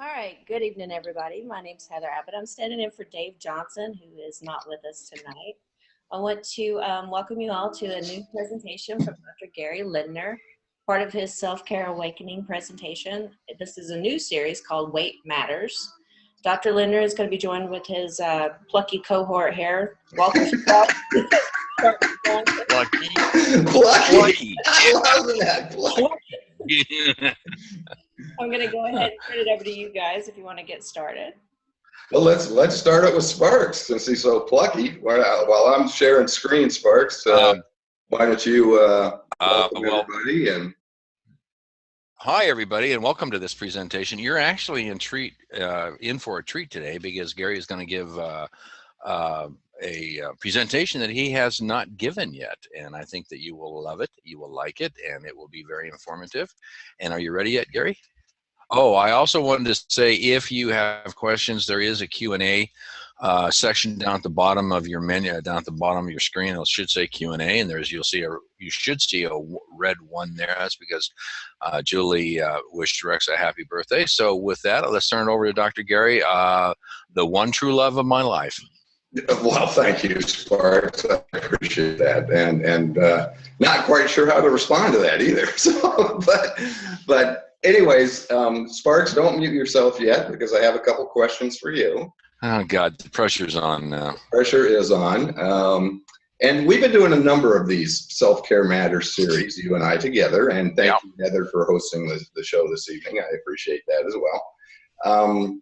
All right, good evening, everybody. My name's Heather Abbott. I'm standing in for Dave Johnson, who is not with us tonight. I want to welcome you all to a new presentation from Dr. Gary Lindner, part of his Self-Care Awakening presentation. This is a new series called Weight Matters. Dr. Lindner is going to be joined with his plucky cohort here, Walter Scott. Plucky. I love that. Plucky. I'm going to go ahead and turn it over to you guys if you want to get started. Well, let's start it with Sparks since he's so plucky. While I'm sharing screen, Sparks, why don't you welcome everybody and. Hi, everybody, and welcome to this presentation. You're actually in for a treat today because Gary is going to give a presentation that he has not given yet, and I think that you will love it, you will like it, and it will be very informative. And are you ready yet, Gary? Oh, I also wanted to say, if you have questions, there is a Q&A section down at the bottom of your menu, down at the bottom of your screen. It should say Q&A, and you should see a red one there. That's because Julie wished Rex a happy birthday. So with that, let's turn it over to Dr. Gary, the one true love of my life. Well, thank you, Sparks. I appreciate that, and not quite sure how to respond to that either. So, but anyways, Sparks, don't mute yourself yet because I have a couple questions for you. Oh God, the pressure's on now. Pressure is on, and we've been doing a number of these Self-Care Matters series, you and I together. And thank you, Heather, for hosting the show this evening. I appreciate that as well.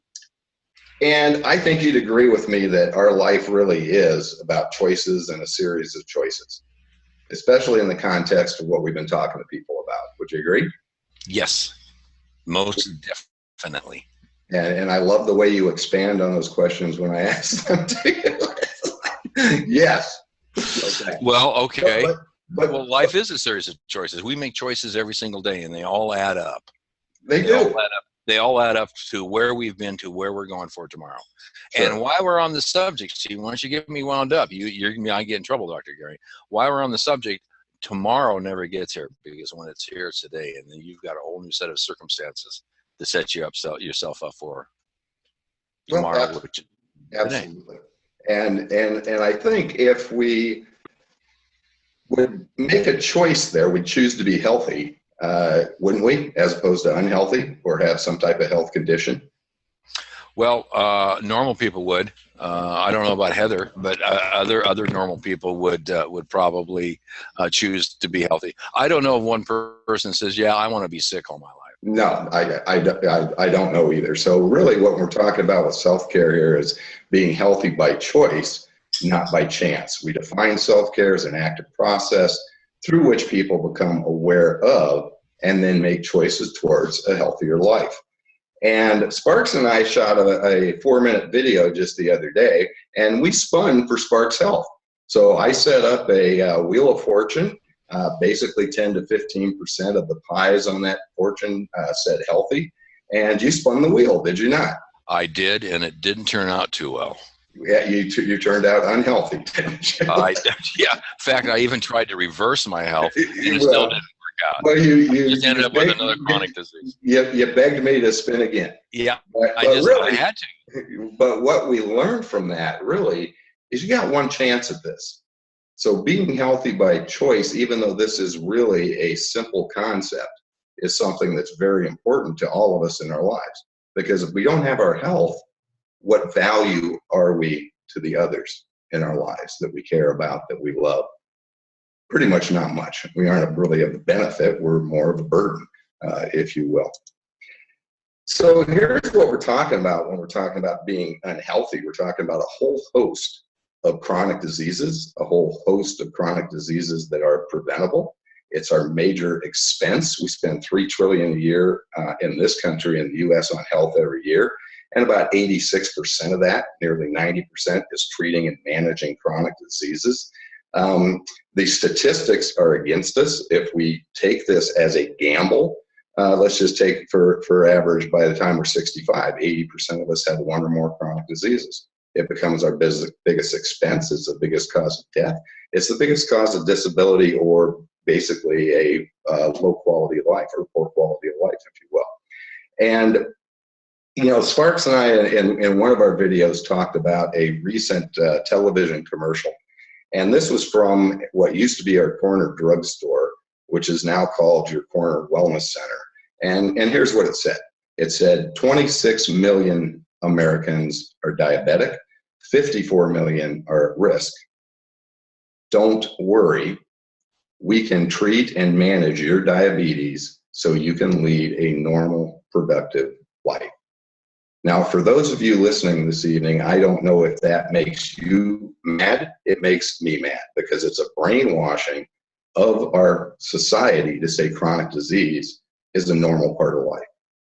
And I think you'd agree with me that our life really is about choices and a series of choices, especially in the context of what we've been talking to people about. Would you agree? Yes, most definitely. And I love the way you expand on those questions when I ask them to you. Yes. Okay. Well, okay. Well, life is a series of choices. We make choices every single day, and they all add up. They do. They all add up to where we've been to where we're going for tomorrow. Sure. And while we're on the subject, Steve, why don't you get me wound up? I get in trouble, Dr. Gary. While we're on the subject, tomorrow never gets here because when it's here, it's today, and then you've got a whole new set of circumstances to set yourself up for tomorrow. Well, absolutely. And I think if we would make a choice there, we'd choose to be healthy. Wouldn't we, as opposed to unhealthy or have some type of health condition? Well, normal people would. I don't know about Heather, but other normal people would probably choose to be healthy. I don't know if one person says, "Yeah, I want to be sick all my life." No, I don't know either. So really, what we're talking about with self-care here is being healthy by choice, not by chance. We define self-care as an active process through which people become aware of and then make choices towards a healthier life. And Sparks and I shot a 4-minute video just the other day, and we spun for Sparks Health. So I set up a Wheel of Fortune. Basically 10 to 15% of the pies on that fortune said healthy. And you spun the wheel, did you not? I did, and it didn't turn out too well. Yeah, you turned out unhealthy, didn't you? Yeah. In fact, I even tried to reverse my health, and it still didn't work out. Well, you just ended up with another chronic disease. You begged me to spin again. Yeah, I had to. But what we learned from that really is you got one chance at this. So being healthy by choice, even though this is really a simple concept, is something that's very important to all of us in our lives. Because if we don't have our health, what value are we to the others in our lives that we care about, that we love? Pretty much not much. We aren't really of a benefit. We're more of a burden, if you will. So here's what we're talking about when we're talking about being unhealthy. We're talking about a whole host of chronic diseases, a whole host of chronic diseases that are preventable. It's our major expense. We spend $3 trillion a year in this country, in the U.S., on health every year. And about 86% of that, nearly 90%, is treating and managing chronic diseases. The statistics are against us. If we take this as a gamble, let's just take for average, by the time we're 65, 80% of us have one or more chronic diseases. It becomes our biggest expense. It's the biggest cause of death. It's the biggest cause of disability, or basically a low quality of life, or poor quality of life, if you will. And You know, Sparks and I, in one of our videos, talked about a recent television commercial. And this was from what used to be our corner drugstore, which is now called your corner wellness center. And here's what it said. It said 26 million Americans are diabetic, 54 million are at risk. Don't worry, we can treat and manage your diabetes so you can lead a normal, productive life. Now, for those of you listening this evening, I don't know if that makes you mad. It makes me mad because it's a brainwashing of our society to say chronic disease is a normal part of life.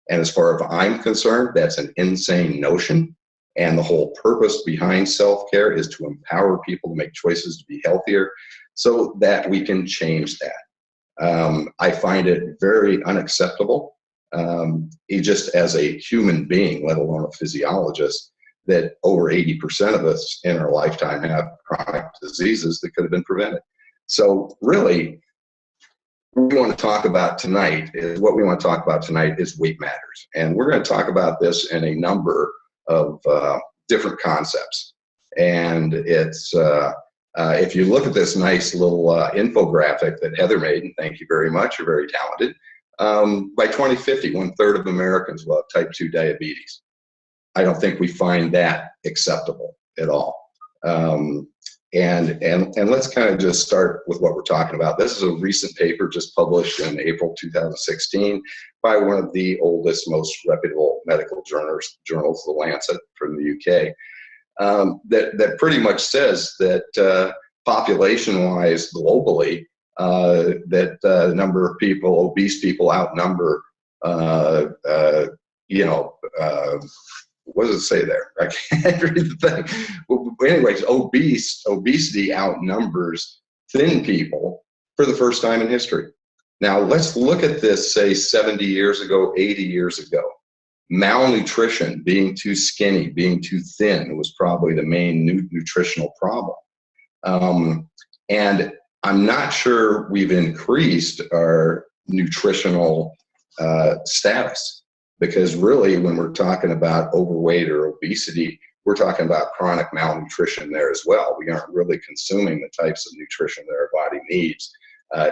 And as far as I'm concerned, that's an insane notion. And the whole purpose behind self-care is to empower people to make choices to be healthier so that we can change that. I find it very unacceptable. Just as a human being, let alone a physiologist, that over 80% of us in our lifetime have chronic diseases that could have been prevented. So really, what we want to talk about tonight is weight matters. And we're going to talk about this in a number of different concepts. And it's, if you look at this nice little infographic that Heather made, and thank you very much, you're very talented, by 2050, 1/3 of Americans will have type 2 diabetes. I don't think we find that acceptable at all. And let's kind of just start with what we're talking about. This is a recent paper just published in April 2016 by one of the oldest, most reputable medical journals, The Lancet from the UK, that pretty much says that population-wise globally, that the number of people, obese people, outnumber, what does it say there? I can't read the thing. But anyways, obesity outnumbers thin people for the first time in history. Now, let's look at this, say, 70 years ago, 80 years ago. Malnutrition, being too skinny, being too thin was probably the main nutritional problem. And I'm not sure we've increased our nutritional status, because really when we're talking about overweight or obesity, we're talking about chronic malnutrition there as well. We aren't really consuming the types of nutrition that our body needs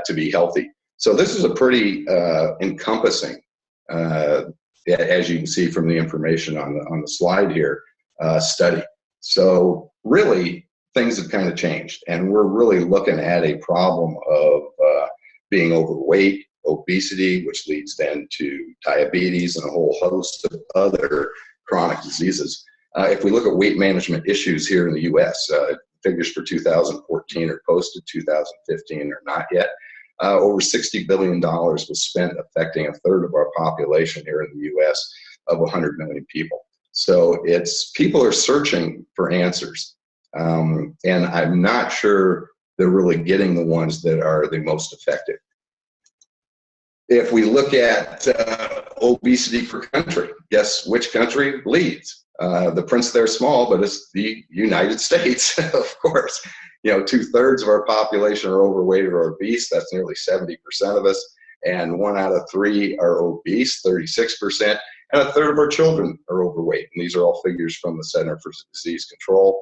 to be healthy. So this is a pretty encompassing, as you can see from the information on the slide here, study. So really, things have kind of changed, and we're really looking at a problem of being overweight, obesity, which leads then to diabetes and a whole host of other chronic diseases. If we look at weight management issues here in the U.S., figures for 2014 are posted, 2015 are not yet. Over $60 billion was spent affecting 1/3 of our population here in the U.S. of 100 million people. So people are searching for answers. And I'm not sure they're really getting the ones that are the most effective. If we look at obesity per country, guess which country leads? The prints there small, but it's the United States, of course. 2/3 of our population are overweight or obese. That's nearly 70% of us. And 1 out of 3 are obese, 36%. And 1/3 of our children are overweight. And these are all figures from the Center for Disease Control.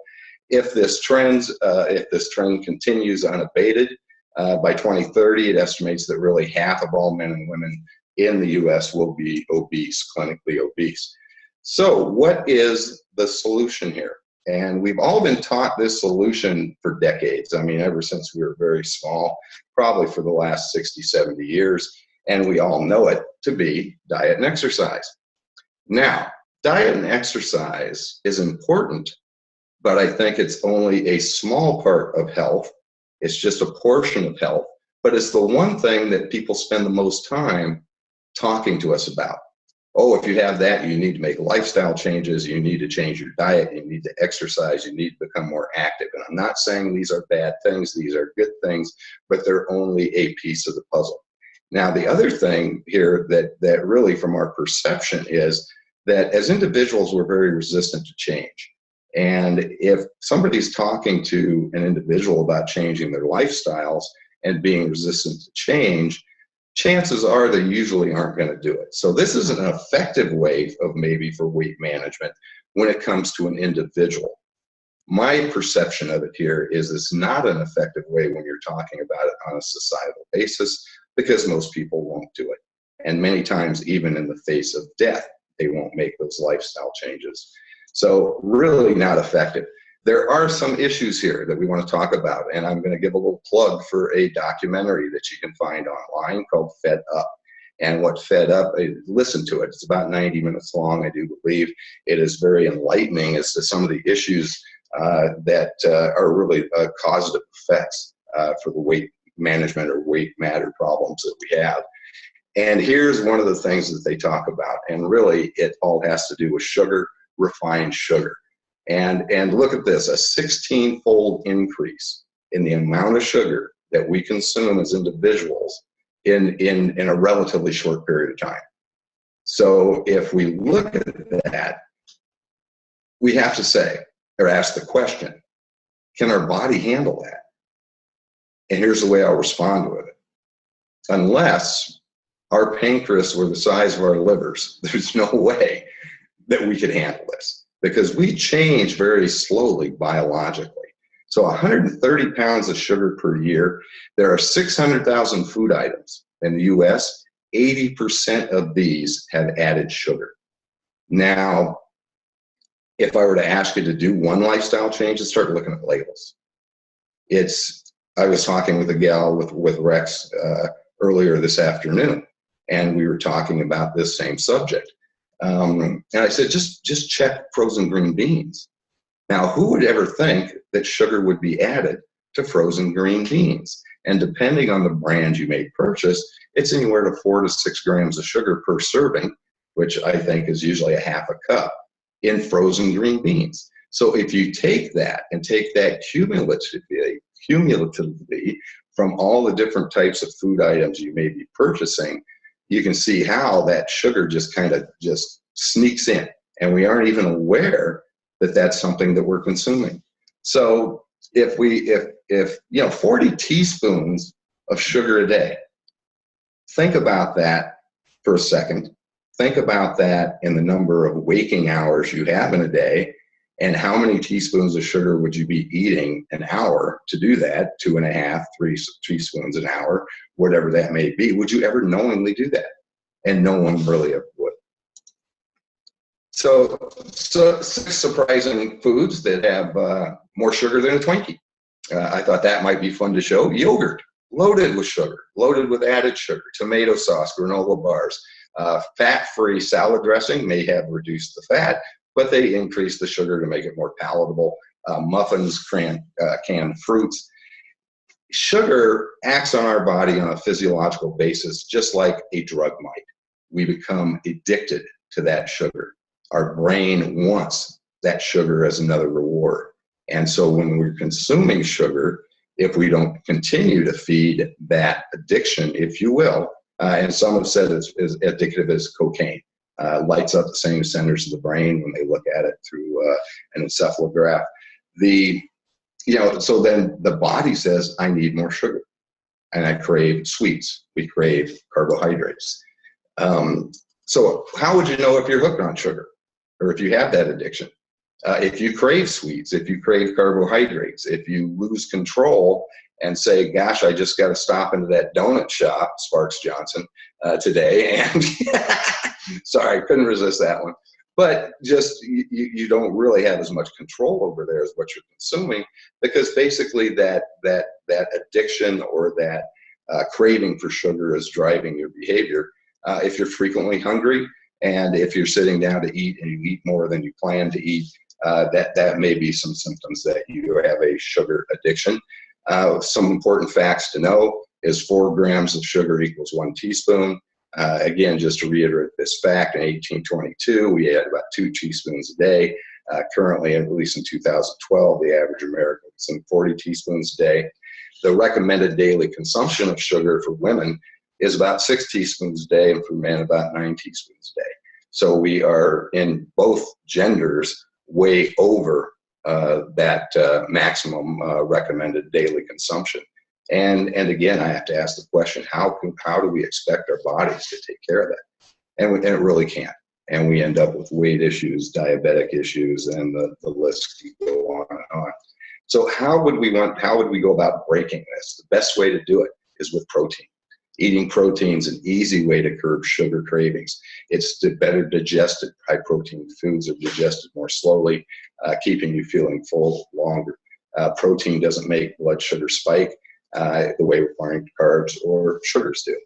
If this trend continues unabated, by 2030, it estimates that really half of all men and women in the U.S. will be obese, clinically obese. So what is the solution here? And we've all been taught this solution for decades. I mean, ever since we were very small, probably for the last 60, 70 years. And we all know it to be diet and exercise. Now, diet and exercise is important, but I think it's only a small part of health. It's just a portion of health, but it's the one thing that people spend the most time talking to us about. Oh, if you have that, you need to make lifestyle changes, you need to change your diet, you need to exercise, you need to become more active. And I'm not saying these are bad things, these are good things, but they're only a piece of the puzzle. Now, the other thing here that really from our perception is that as individuals, we're very resistant to change. And if somebody's talking to an individual about changing their lifestyles and being resistant to change, chances are they usually aren't going to do it. So this is an effective way of maybe for weight management when it comes to an individual. My perception of it here is it's not an effective way when you're talking about it on a societal basis, because most people won't do it. And many times, even in the face of death, they won't make those lifestyle changes. So really not effective. There are some issues here that we want to talk about, and I'm going to give a little plug for a documentary that you can find online called Fed Up. And what Fed Up, listen to it. It's about 90 minutes long, I do believe. It is very enlightening as to some of the issues that are really causative effects for the weight management or weight matter problems that we have. And here's one of the things that they talk about, and really it all has to do with sugar, refined sugar. And look at this, a 16-fold increase in the amount of sugar that we consume as individuals in a relatively short period of time. So if we look at that, we have to say, or ask the question, can our body handle that? And here's the way I'll respond with it. Unless our pancreas were the size of our livers, there's no way that we could handle this, because we change very slowly biologically. So 130 pounds of sugar per year. There are 600,000 food items in the US. 80% of these have added sugar. Now, if I were to ask you to do one lifestyle change, and start looking at labels. I was talking with a gal with Rex earlier this afternoon, and we were talking about this same subject. And I said, just check frozen green beans. Now, who would ever think that sugar would be added to frozen green beans? And depending on the brand you may purchase, it's anywhere to 4 to 6 grams of sugar per serving, which I think is usually a half a cup in frozen green beans. So if you take that and take that cumulatively from all the different types of food items you may be purchasing, you can see how that sugar just kind of just sneaks in, and we aren't even aware that that's something that we're consuming. So if 40 teaspoons of sugar a day, think about that for a second. Think about that in the number of waking hours you have in a day, and how many teaspoons of sugar would you be eating an hour to do that? 2.5, 3 teaspoons an hour, whatever that may be. Would you ever knowingly do that? And no one really ever would. So 6 surprising foods that have more sugar than a Twinkie. I thought that might be fun to show. Yogurt, loaded with sugar, loaded with added sugar. Tomato sauce, granola bars. Fat-free salad dressing may have reduced the fat, but they increase the sugar to make it more palatable. Muffins, canned fruits. Sugar acts on our body on a physiological basis just like a drug might. We become addicted to that sugar. Our brain wants that sugar as another reward. And so when we're consuming sugar, if we don't continue to feed that addiction, if you will, and some have said it's as addictive as cocaine, lights up the same centers of the brain when they look at it through an encephalograph. So then the body says, I need more sugar, and I crave sweets. We crave carbohydrates. So how would you know if you're hooked on sugar, or if you have that addiction? If you crave sweets, if you crave carbohydrates, if you lose control and say, gosh, I just got to stop into that donut shop, Sparks Johnson, today, and sorry, couldn't resist that one. But just you don't really have as much control over there as what you're consuming, because basically that addiction or that craving for sugar is driving your behavior. If you're frequently hungry, and if you're sitting down to eat and you eat more than you plan to eat, that may be some symptoms that you have a sugar addiction. Some important facts to know is 4 grams of sugar equals 1 teaspoon. Again, just to reiterate this fact, in 1822, we had about 2 teaspoons a day. Currently, at least in 2012, the average American consumes 40 teaspoons a day. The recommended daily consumption of sugar for women is about 6 teaspoons a day, and for men, about 9 teaspoons a day. So we are, in both genders, way over that maximum recommended daily consumption. And again, I have to ask the question, how do we expect our bodies to take care of that? And it really can't. And we end up with weight issues, diabetic issues, and the list can go on and on. So how would we go about breaking this? The best way to do it is with protein. Eating protein is an easy way to curb sugar cravings. It's better digested. High protein foods are digested more slowly, keeping you feeling full longer. Protein doesn't make blood sugar spike the way refined carbs or sugars do.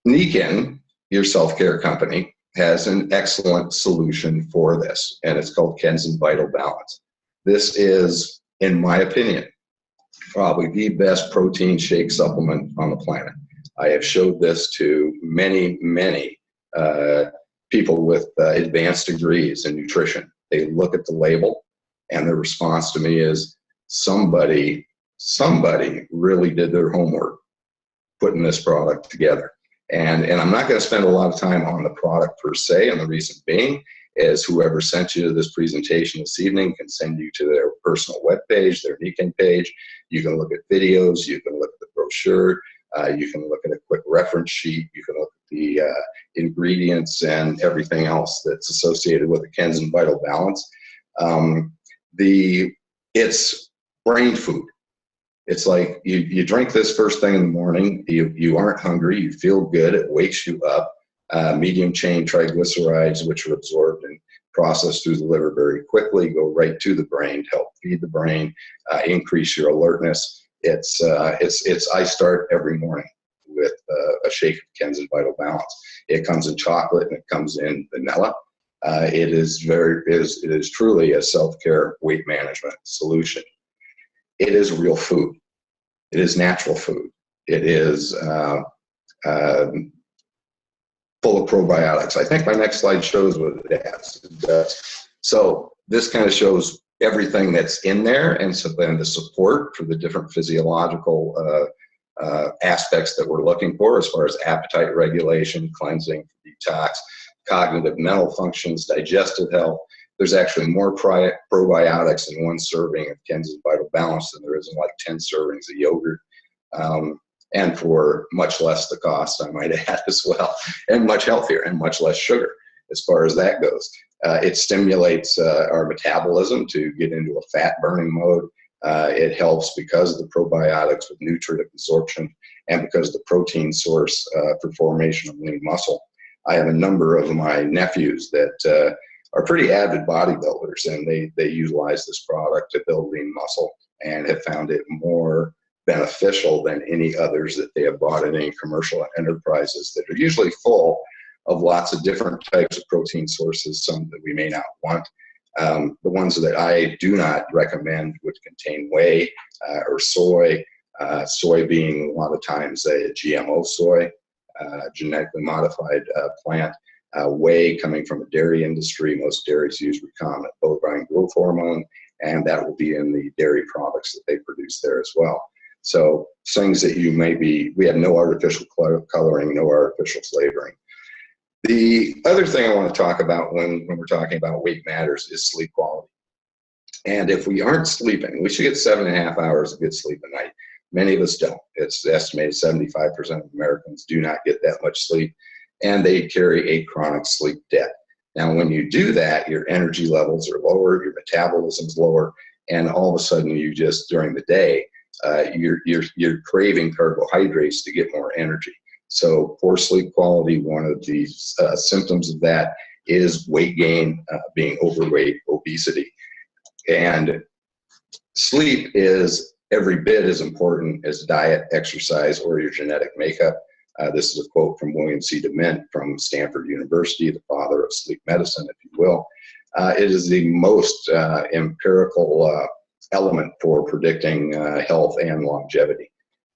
Nikken, your self-care company, has an excellent solution for this, and it's called Kenzen Vital Balance. This is, in my opinion, probably the best protein shake supplement on the planet. I have showed this to many, many people with advanced degrees in nutrition. They look at the label, and their response to me is, somebody really did their homework putting this product together. And I'm not going to spend a lot of time on the product per se, and the reason being is whoever sent you this presentation this evening can send you to their personal webpage, their Nikken page. You can look at videos, you can look at the brochure, you can look at a quick reference sheet, you can look at the ingredients and everything else that's associated with the Kenzen Vital Balance. It's brain food. It's like you drink this first thing in the morning, you aren't hungry, you feel good, it wakes you up. Medium chain triglycerides, which are absorbed and processed through the liver very quickly, go right to the brain to help feed the brain, increase your alertness. I start every morning with a shake of Kenzen Vital Balance. It comes in chocolate and it comes in vanilla. It is truly a self-care weight management solution. It is real food. It is natural food. It is full of probiotics. I think my next slide shows what it has. So this kind of shows everything that's in there, and so then the support for the different physiological aspects that we're looking for as far as appetite regulation, cleansing, detox, cognitive mental functions, digestive health. There's actually more probiotics in one serving of Kenzen Vital Balance than there is in like 10 servings of yogurt. And for much less the cost, I might add as well, and much healthier and much less sugar as far as that goes. It stimulates our metabolism to get into a fat burning mode. It helps because of the probiotics with nutrient absorption and because of the protein source for formation of lean muscle. I have a number of my nephews that are pretty avid bodybuilders, and they utilize this product to build lean muscle and have found it more beneficial than any others that they have bought in any commercial enterprises that are usually full of lots of different types of protein sources, some that we may not want. The ones that I do not recommend would contain whey or soy, soy being a lot of times a GMO soy, genetically modified plant. Whey coming from the dairy industry. Most dairies use recombinant bovine growth hormone, and that will be in the dairy products that they produce there as well. So things that we have no artificial coloring, no artificial flavoring. The other thing I want to talk about when we're talking about weight matters is sleep quality. And if we aren't sleeping, we should get 7.5 hours of good sleep a night. Many of us don't. It's estimated 75% of Americans do not get that much sleep, and they carry a chronic sleep debt. Now, when you do that, your energy levels are lower, your metabolism's lower, and all of a sudden you just, during the day, you're craving carbohydrates to get more energy. So poor sleep quality, one of the symptoms of that is weight gain, being overweight, obesity. And sleep is every bit as important as diet, exercise, or your genetic makeup. This is a quote from William C. DeMint from Stanford University, the father of sleep medicine, if you will. It is the most empirical element for predicting health and longevity.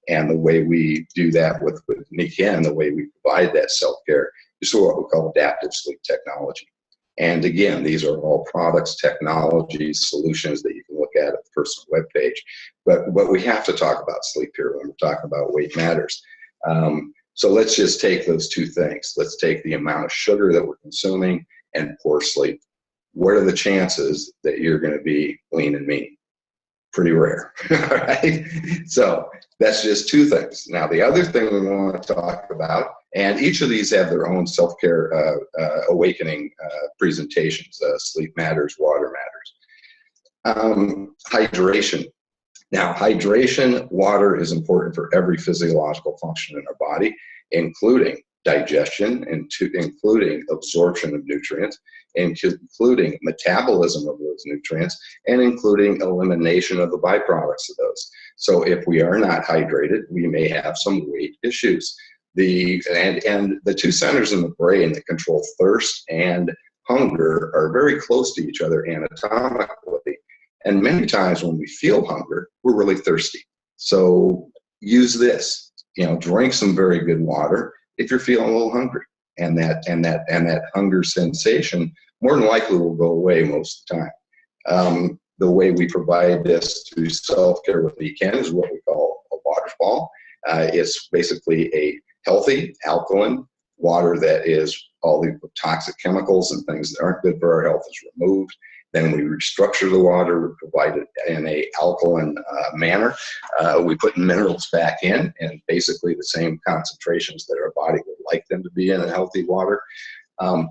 And the way we do that with Nikken, the way we provide that self-care, is what we call adaptive sleep technology. And again, these are all products, technologies, solutions that you can look at the personal webpage. But we have to talk about sleep here when we're talking about weight matters. So let's just take those two things. Let's take the amount of sugar that we're consuming and poor sleep. What are the chances that you're going to be lean and mean? pretty rare. All right. So that's just two things. Now, the other thing we want to talk about, and each of these have their own self-care awakening presentations, sleep matters, water matters. Hydration. Now, hydration, water is important for every physiological function in our body, including digestion, and including absorption of nutrients, including metabolism of those nutrients, and including elimination of the byproducts of those. So if we are not hydrated, we may have some weight issues. And the two centers in the brain that control thirst and hunger are very close to each other anatomically. And many times when we feel hunger, we're really thirsty. So use this, drink some very good water if you're feeling a little hungry. And that hunger sensation more than likely will go away most of the time. The way we provide this through self-care with Nikken is what we call a waterfall. It's basically a healthy alkaline water that is all the toxic chemicals and things that aren't good for our health is removed. Then we restructure the water, we provide it in a alkaline manner. We put minerals back in, and basically the same concentrations that our body would like them to be in a healthy water.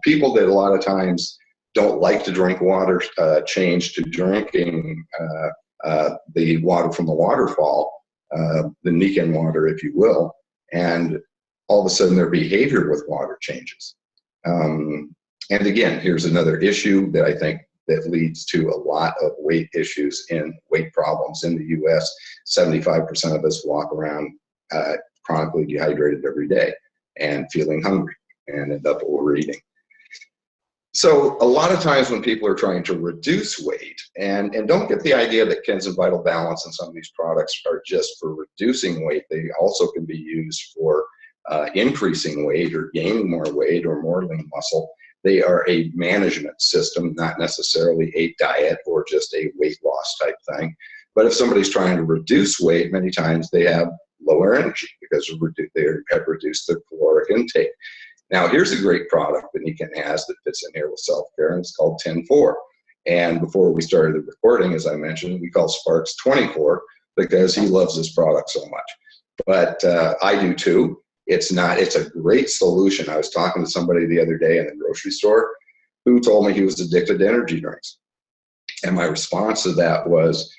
People that a lot of times don't like to drink water change to drinking the water from the waterfall, the Nikken water, if you will, and all of a sudden their behavior with water changes. And again, here's another issue that I think that leads to a lot of weight issues and weight problems in the U.S. 75% of us walk around chronically dehydrated every day and feeling hungry and end up overeating. So a lot of times when people are trying to reduce weight, and don't get the idea that Ken's Vital Balance and some of these products are just for reducing weight, they also can be used for increasing weight or gaining more weight or more lean muscle. They are a management system, not necessarily a diet or just a weight loss type thing. But if somebody's trying to reduce weight, many times they have lower energy because they have reduced their caloric intake. Now, here's a great product that Nikken has that fits in here with self-care, and it's called 10-4. And before we started the recording, as I mentioned, we call Sparks 24 because he loves this product so much. But I do too. It's a great solution. I was talking to somebody the other day in the grocery store who told me he was addicted to energy drinks. And my response to that was,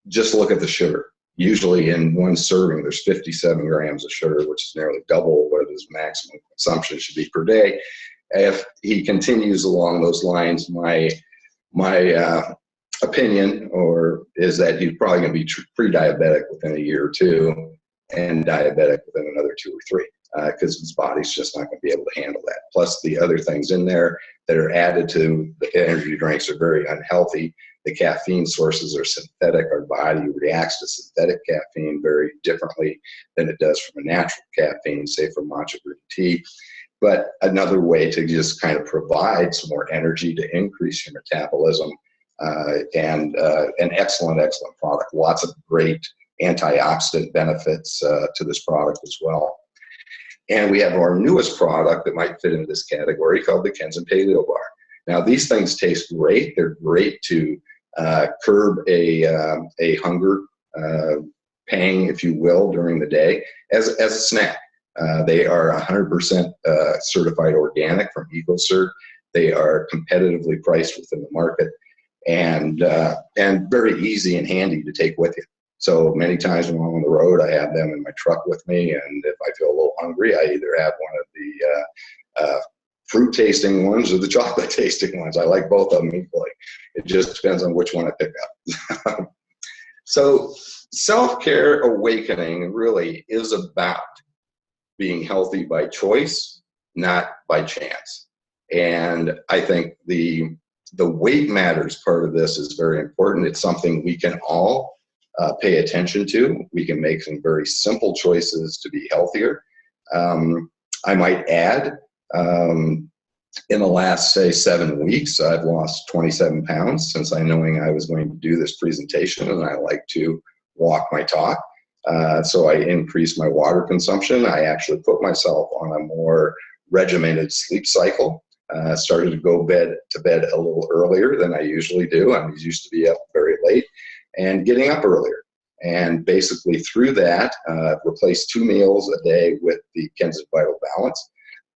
just look at the sugar. Usually in one serving, there's 57 grams of sugar, which is nearly double what his maximum consumption should be per day. If he continues along those lines, my opinion is that he's probably going to be pre-diabetic within a year or two, and diabetic within another 2 or 3, because his body's just not going to be able to handle that. Plus the other things in there that are added to the energy drinks are very unhealthy. The caffeine sources are synthetic. Our body reacts to synthetic caffeine very differently than it does from a natural caffeine, say from matcha green tea. But another way to just kind of provide some more energy to increase your metabolism, and an excellent product. Lots of great antioxidant benefits to this product as well. And we have our newest product that might fit into this category called the Ken's Paleo Bar. Now, these things taste great. They're great to curb a hunger pang, if you will, during the day as a snack. They are 100% certified organic from EcoCert. They are competitively priced within the market, and very easy and handy to take with you. So many times when I'm on the road, I have them in my truck with me, and if I feel a little hungry, I either have one of the fruit tasting ones or the chocolate tasting ones. I like both of them equally. It just depends on which one I pick up. So self-care awakening really is about being healthy by choice, not by chance. And I think the weight matters part of this is very important. It's something we can all pay attention to. We can make some very simple choices to be healthier. I might add, in the last, say, 7 weeks, I've lost 27 pounds since I knowing I was going to do this presentation, and I like to walk my talk. So I increased my water consumption. I actually put myself on a more regimented sleep cycle. Started to go to bed a little earlier than I usually do. I used to be up very late. and getting up earlier. And basically through that, replace 2 meals a day with the Kensington Vital Balance.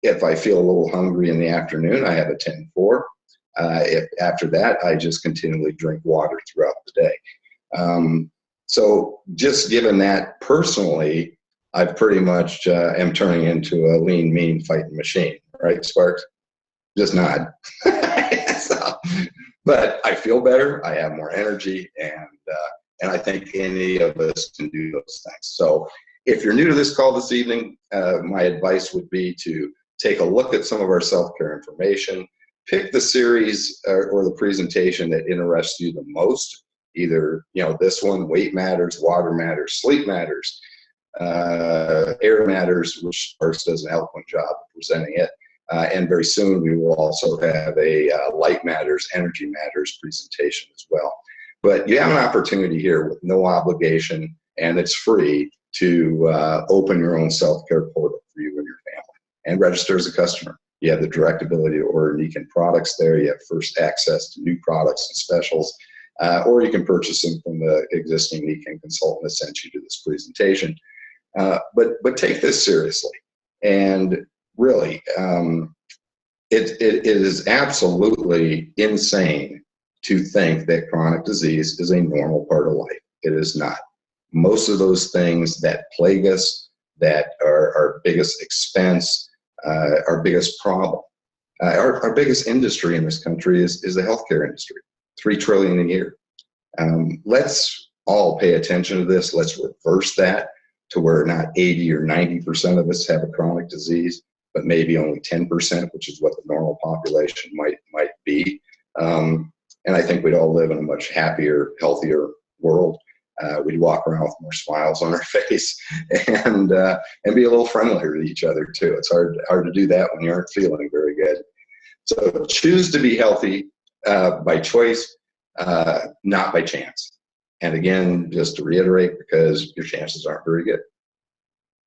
If I feel a little hungry in the afternoon, I have a 10-4. If after that, I just continually drink water throughout the day. So just given that personally, I pretty much am turning into a lean, mean fighting machine, right, Sparks? Just nod. So, but I feel better. I have more energy, and I think any of us can do those things. So if you're new to this call this evening, my advice would be to take a look at some of our self-care information, pick the series or the presentation that interests you the most. Either, this one, weight matters, water matters, sleep matters, air matters, which Sparks does an eloquent job of presenting it. And very soon we will also have a light matters, energy matters presentation as well. But you have an opportunity here with no obligation, and it's free to open your own self-care portal for you and your family and register as a customer. You have the direct ability to order Nikken products there. You have first access to new products and specials, or you can purchase them from the existing Nikken consultant that sent you to this presentation. But take this seriously, and really, it is absolutely insane to think that chronic disease is a normal part of life. It is not. Most of those things that plague us, that are our biggest expense, our biggest problem, our biggest industry in this country is the healthcare industry, $3 trillion a year. Let's all pay attention to this. Let's reverse that to where not 80 or 90% of us have a chronic disease, but maybe only 10%, which is what the normal population might be. And I think we'd all live in a much happier, healthier world. We'd walk around with more smiles on our face and be a little friendlier to each other too. It's hard to do that when you aren't feeling very good. So choose to be healthy by choice, not by chance. And again, just to reiterate, because your chances aren't very good.